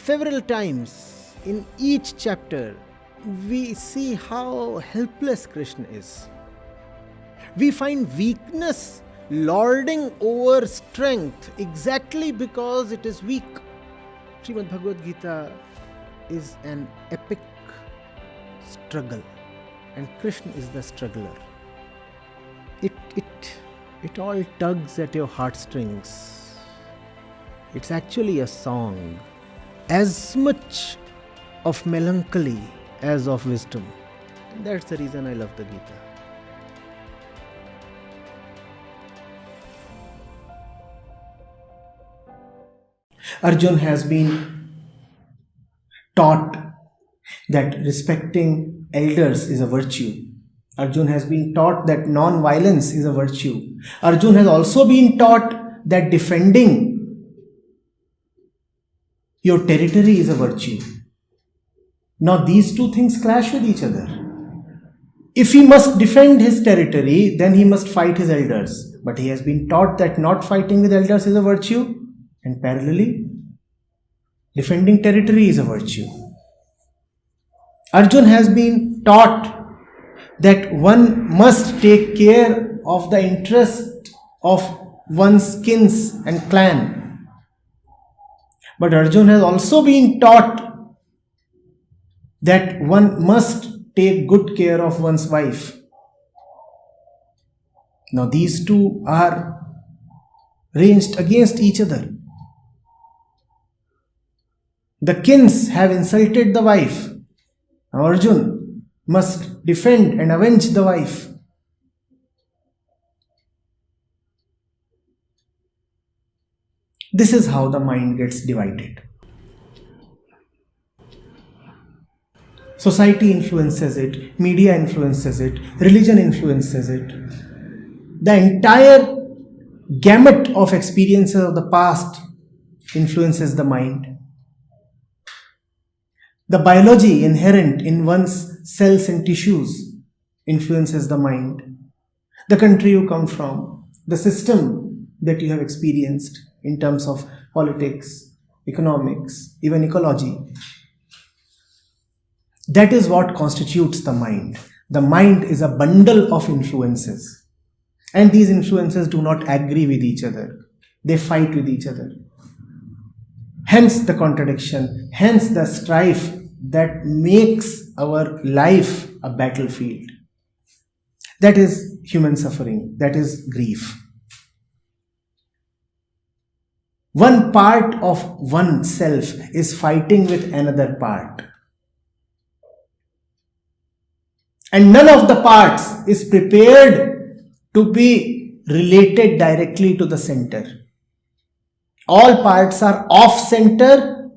several times in each chapter, we see how helpless Krishna is. We find weakness lording over strength exactly because it is weak. Srimad Bhagavad Gita is an epic struggle, and Krishna is the struggler. It all tugs at your heartstrings. It's actually a song, as much of melancholy as of wisdom. And that's the reason I love the Gita. Arjun has been taught that respecting elders is a virtue. Arjun has been taught that non-violence is a virtue. Arjun has also been taught that defending your territory is a virtue. Now these two things clash with each other. If he must defend his territory, then he must fight his elders. But he has been taught that not fighting with elders is a virtue, and parallelly, defending territory is a virtue. Arjun has been taught that one must take care of the interest of one's kins and clan. But Arjun has also been taught that one must take good care of one's wife. Now these two are ranged against each other. The kins have insulted the wife. Now Arjun must defend and avenge the wife. This is how the mind gets divided. Society influences it, media influences it, religion influences it. The entire gamut of experiences of the past influences the mind. The biology inherent in one's cells and tissues influences the mind. The country you come from, the system that you have experienced in terms of politics, economics, even ecology. That is what constitutes the mind. The mind is a bundle of influences. And these influences do not agree with each other. They fight with each other. Hence the contradiction, hence the strife that makes our life a battlefield. That is human suffering, that is grief. One part of oneself is fighting with another part. And none of the parts is prepared to be related directly to the center. All parts are off center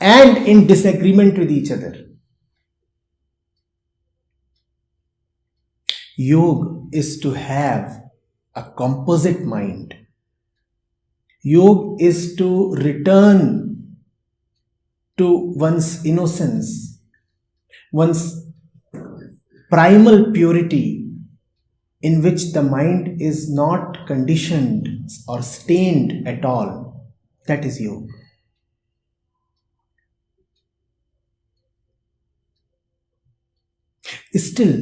and in disagreement with each other. Yoga is to have a composite mind. Yoga is to return to one's innocence, one's primal purity, in which the mind is not conditioned or stained at all. That is yoga. Still,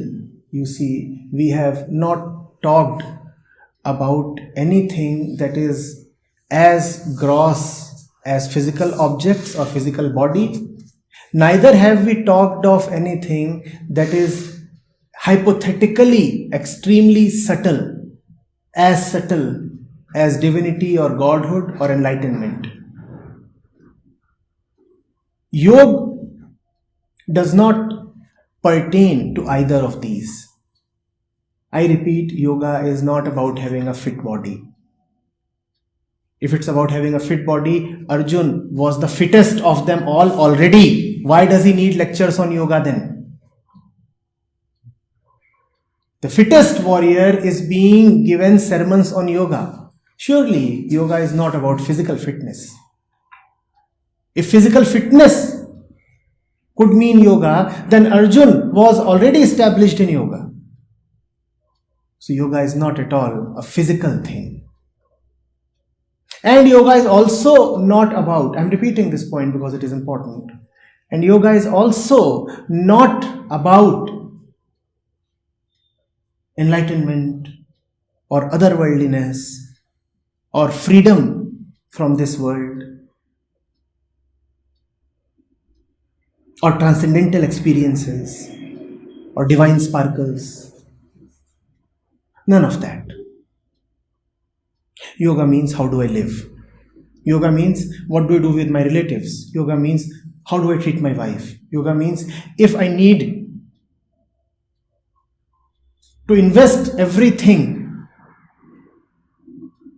you see, we have not talked about anything that is as gross as physical objects or physical body. Neither have we talked of anything that is hypothetically extremely subtle as divinity or godhood or enlightenment. Yoga does not pertain to either of these. I repeat, yoga is not about having a fit body. If it's about having a fit body, Arjun was the fittest of them all already. Why does he need lectures on yoga then? The fittest warrior is being given sermons on yoga. Surely, yoga is not about physical fitness. If physical fitness could mean yoga, then Arjun was already established in yoga. So yoga is not at all a physical thing. And yoga is also not about, I'm repeating this point because it is important, and yoga is also not about enlightenment or otherworldliness or freedom from this world or transcendental experiences or divine sparkles. None of that. Yoga means, how do I live? Yoga means, what do I do with my relatives? Yoga means, how do I treat my wife? Yoga means, if I need to invest everything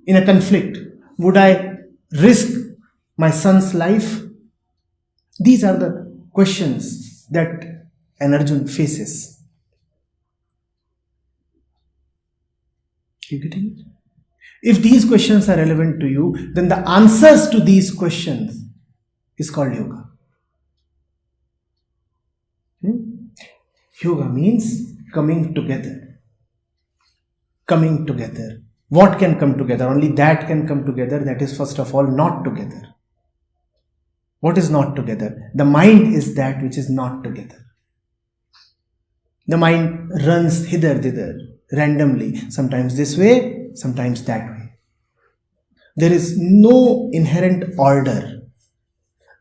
in a conflict, would I risk my son's life? These are the questions that an Arjun faces. You getting it? If these questions are relevant to you, then the answers to these questions is called yoga. Yoga means coming together. Coming together. What can come together? Only that can come together. That is, first of all, not together. What is not together? The mind is that which is not together. The mind runs hither, thither, randomly, sometimes this way, sometimes that way. There is no inherent order.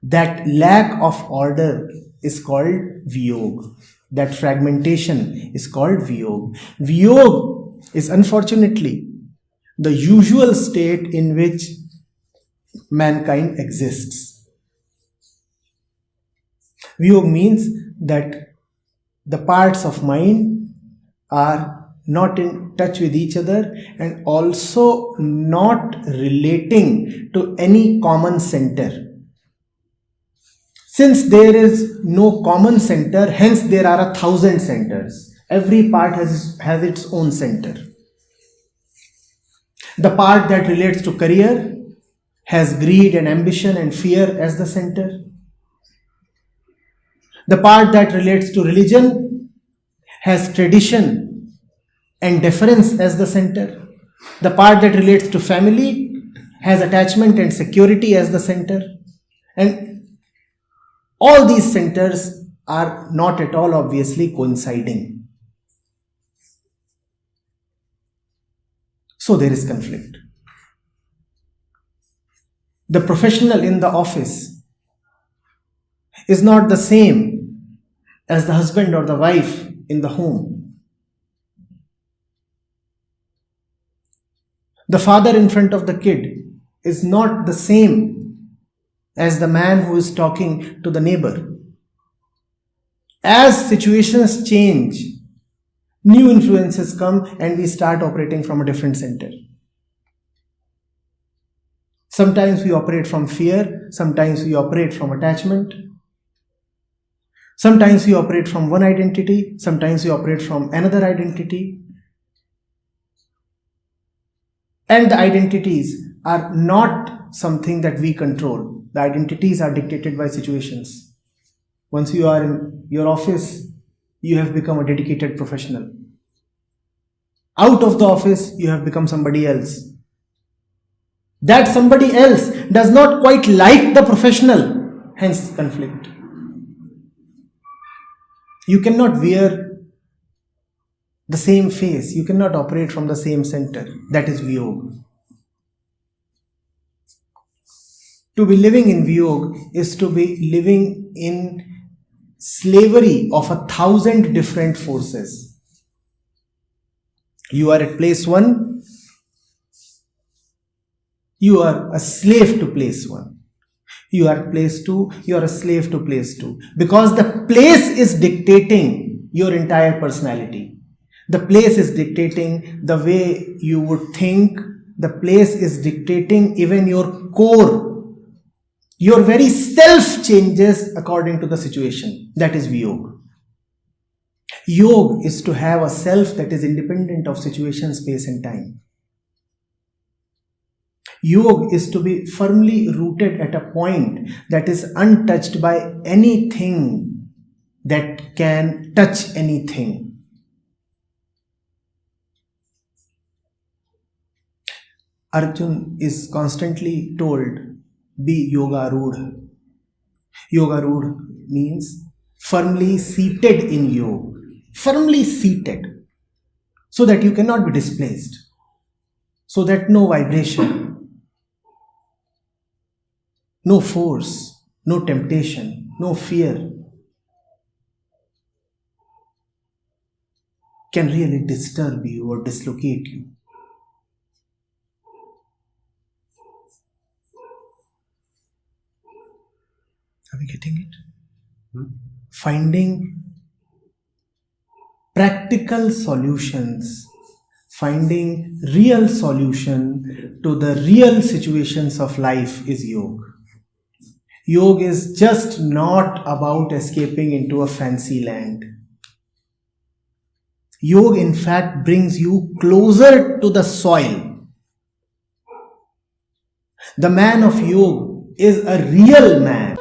That lack of order is called viyog. That fragmentation is called viyog. Viyog is unfortunately the usual state in which mankind exists. Viyog means that the parts of mind are not in touch with each other and also not relating to any common center. Since there is no common center, hence there are 1,000 centers. Every part has its own center. The part that relates to career has greed and ambition and fear as the center. The part that relates to religion has tradition and deference as the center. The part that relates to family has attachment and security as the center. And all these centers are not at all obviously coinciding. So there is conflict. The professional in the office is not the same as the husband or the wife in the home. The father in front of the kid is not the same as the man who is talking to the neighbor. As situations change, new influences come and we start operating from a different center. Sometimes we operate from fear, sometimes we operate from attachment. Sometimes we operate from one identity, sometimes we operate from another identity. And the identities are not something that we control. The identities are dictated by situations. Once you are in your office, you have become a dedicated professional. Out of the office, you have become somebody else. That somebody else does not quite like the professional, hence conflict. You cannot wear the same face. You cannot operate from the same center. That is Viyog. To be living in Viyog is to be living in slavery of 1,000 different forces. You are at place 1. You are a slave to place 1. You are place 2, you are a slave to place 2. Because the place is dictating your entire personality. The place is dictating the way you would think. The place is dictating even your core. Your very self changes according to the situation. That is Viyog. Yog is to have a self that is independent of situation, space and time. Yoga is to be firmly rooted at a point that is untouched by anything that can touch anything. Arjun is constantly told, be yoga rudha. Yoga rudha means firmly seated in yoga, firmly seated, so that you cannot be displaced, so that no vibration, no force, no temptation, no fear can really disturb you or dislocate you. Are we getting it? Finding practical solutions, finding real solution to the real situations of life is yoga. Yoga is just not about escaping into a fancy land. Yoga, in fact, brings you closer to the soil. The man of yoga is a real man.